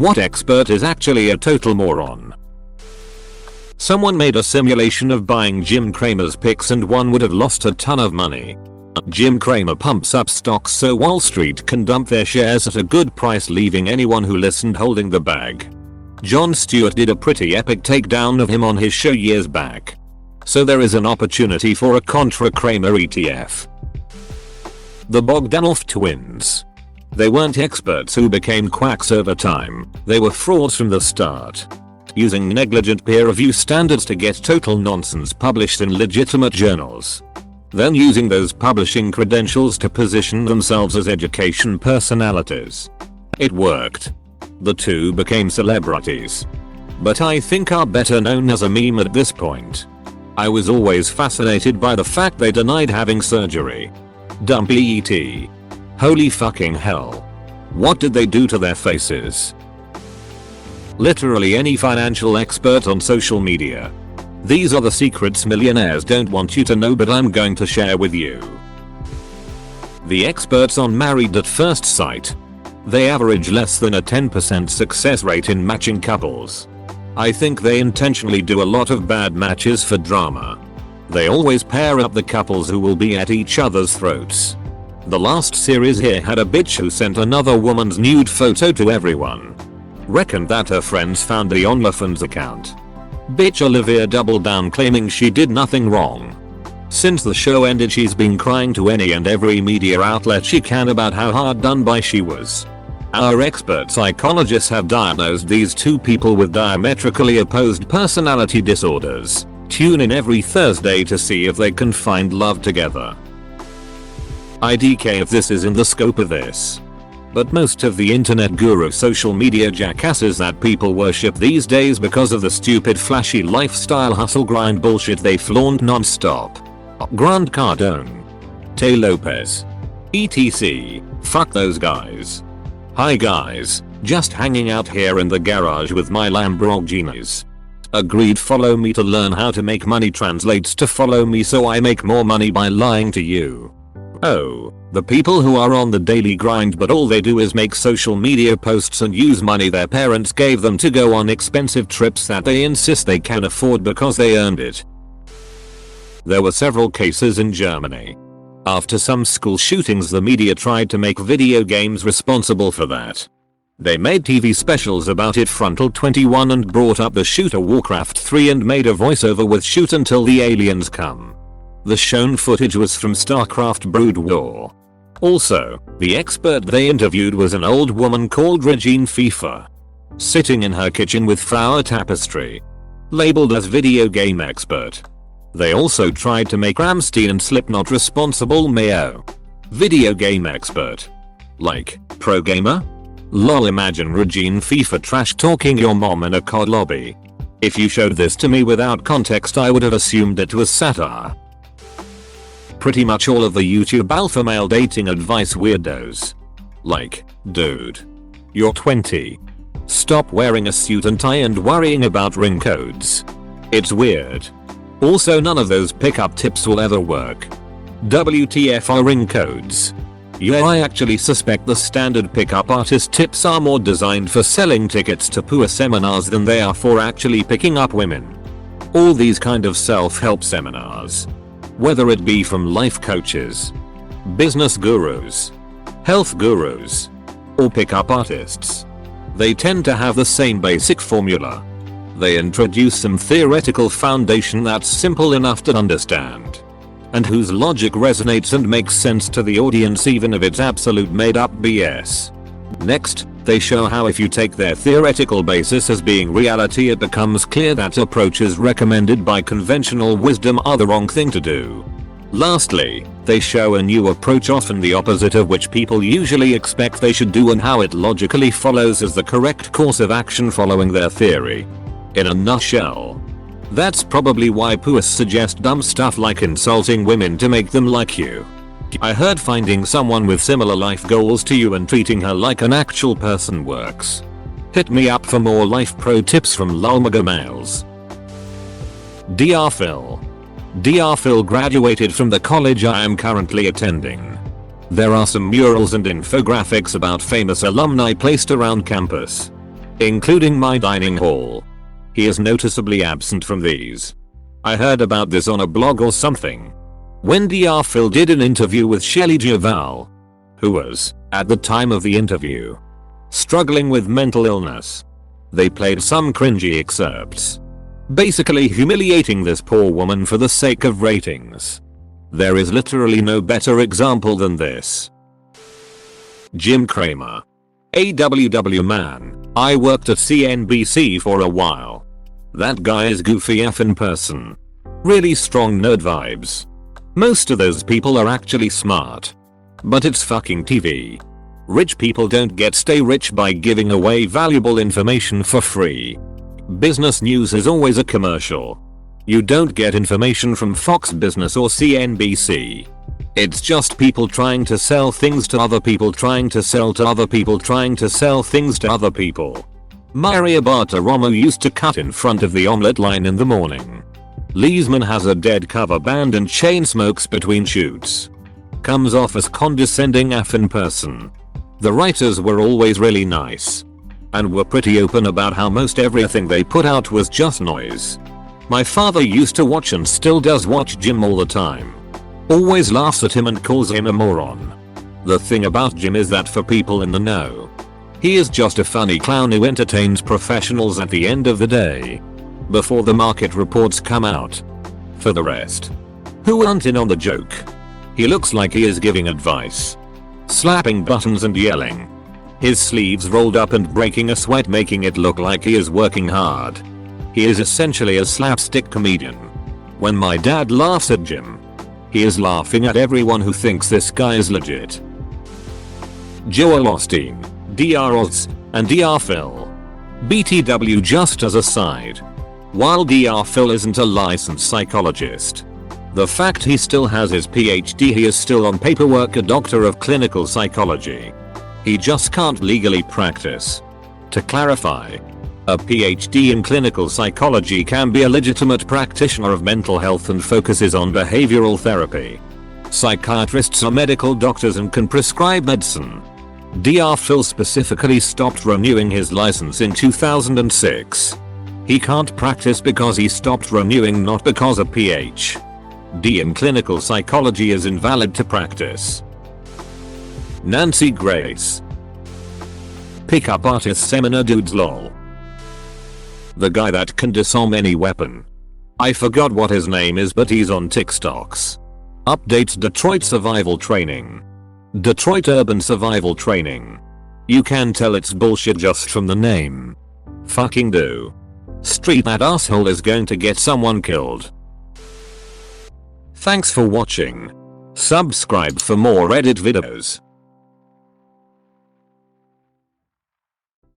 What expert is actually a total moron? Someone made a simulation of buying Jim Cramer's picks and one would have lost a ton of money. Jim Cramer pumps up stocks so Wall Street can dump their shares at a good price, leaving anyone who listened holding the bag. Jon Stewart did a pretty epic takedown of him on his show years back. So there is an opportunity for a contra Cramer ETF. The Bogdanov twins. They weren't experts who became quacks over time, they were frauds from the start. Using negligent peer review standards to get total nonsense published in legitimate journals. Then using those publishing credentials to position themselves as education personalities. It worked. The two became celebrities. But I think are better known as a meme at this point. I was always fascinated by the fact they denied having surgery. Dumpy ET. Holy fucking hell. What did they do to their faces? Literally any financial expert on social media. These are the secrets millionaires don't want you to know, but I'm going to share with you. The experts on Married at First Sight. They average less than a 10% success rate in matching couples. I think they intentionally do a lot of bad matches for drama. They always pair up the couples who will be at each other's throats. The last series here had a bitch who sent another woman's nude photo to everyone. Reckoned that her friends found the OnlyFans account. Bitch Olivia doubled down claiming she did nothing wrong. Since the show ended she's been crying to any and every media outlet she can about how hard done by she was. Our expert psychologists have diagnosed these two people with diametrically opposed personality disorders. Tune in every Thursday to see if they can find love together. IDK if this is in the scope of this. But most of the internet guru social media jackasses that people worship these days because of the stupid flashy lifestyle hustle grind bullshit they flaunt non-stop. Grant Cardone. Tay Lopez. etc. Fuck those guys. Hi guys, just hanging out here in the garage with my Lamborghinis. Agreed, follow me to learn how to make money translates to follow me so I make more money by lying to you. Oh, the people who are on the daily grind but all they do is make social media posts and use money their parents gave them to go on expensive trips that they insist they can afford because they earned it. There were several cases in Germany. After some school shootings, the media tried to make video games responsible for that. They made TV specials about it, Frontal 21, and brought up the shooter Warcraft 3 and made a voiceover with shoot until the aliens come. The shown footage was from StarCraft Brood War. Also, the expert they interviewed was an old woman called Regine FIFA. Sitting in her kitchen with flower tapestry. Labeled as video game expert. They also tried to make Rammstein and Slipknot responsible Mayo. Video game expert. Like, pro gamer? Lol, imagine Regine FIFA trash talking your mom in a COD lobby. If you showed this to me without context I would have assumed it was satire. Pretty much all of the YouTube alpha male dating advice weirdos. Like, dude. You're 20. Stop wearing a suit and tie and worrying about ring codes. It's weird. Also, none of those pickup tips will ever work. WTF are ring codes? Yeah, I actually suspect the standard pickup artist tips are more designed for selling tickets to poor seminars than they are for actually picking up women. All these kind of self-help seminars. Whether it be from life coaches, business gurus, health gurus, or pickup artists. They tend to have the same basic formula. They introduce some theoretical foundation that's simple enough to understand. And whose logic resonates and makes sense to the audience even if it's absolute made up BS. Next, they show how if you take their theoretical basis as being reality it becomes clear that approaches recommended by conventional wisdom are the wrong thing to do. Lastly, they show a new approach often the opposite of which people usually expect they should do and how it logically follows as the correct course of action following their theory. In a nutshell. That's probably why puists suggest dumb stuff like insulting women to make them like you. I heard finding someone with similar life goals to you and treating her like an actual person works. Hit me up for more life pro tips from lolmaga males. Dr. Phil. Dr. Phil graduated from the college I am currently attending. There are some murals and infographics about famous alumni placed around campus. including my dining hall. He is noticeably absent from these. I heard about this on a blog or something. When Dr. Phil did an interview with Shelley Duvall, who was, at the time of the interview, struggling with mental illness. They played some cringy excerpts, basically humiliating this poor woman for the sake of ratings. There is literally no better example than this. Jim Cramer. AWW man, I worked at CNBC for a while. That guy is goofy F in person. Really strong nerd vibes. Most of those people are actually smart. But it's fucking TV. Rich people don't stay rich by giving away valuable information for free. Business news is always a commercial. You don't get information from Fox Business or CNBC. It's just people trying to sell things to other people trying to sell to other people trying to sell things to other people. Maria Bartiromo used to cut in front of the omelette line in the morning. Leesman has a dead cover band and chain smokes between shoots. Comes off as condescending F in person. The writers were always really nice. And were pretty open about how most everything they put out was just noise. My father used to watch and still does watch Jim all the time. Always laughs at him and calls him a moron. The thing about Jim is that for people in the know, he is just a funny clown who entertains professionals at the end of the day. Before the market reports come out. For the rest, who aren't in on the joke? He looks like he is giving advice. Slapping buttons and yelling. His sleeves rolled up and breaking a sweat making it look like he is working hard. He is essentially a slapstick comedian. When my dad laughs at Jim, he is laughing at everyone who thinks this guy is legit. Joel Osteen, Dr. Oz, and Dr. Phil. BTW just as a side. While Dr. Phil isn't a licensed psychologist, the fact he still has his PhD, he is still on paperwork a doctor of clinical psychology. He just can't legally practice. To clarify, a PhD in clinical psychology can be a legitimate practitioner of mental health and focuses on behavioral therapy. Psychiatrists are medical doctors and can prescribe medicine. Dr. Phil specifically stopped renewing his license in 2006. He can't practice because he stopped renewing, not because a PhD in clinical psychology is invalid to practice. Nancy Grace. Pickup artist seminar dudes lol. The guy that can disarm any weapon. I forgot what his name is but he's on TikToks. Updates Detroit survival training. Detroit urban survival training. You can tell it's bullshit just from the name. Fucking do. Street that asshole is going to get someone killed. Thanks for watching. Subscribe for more Reddit videos.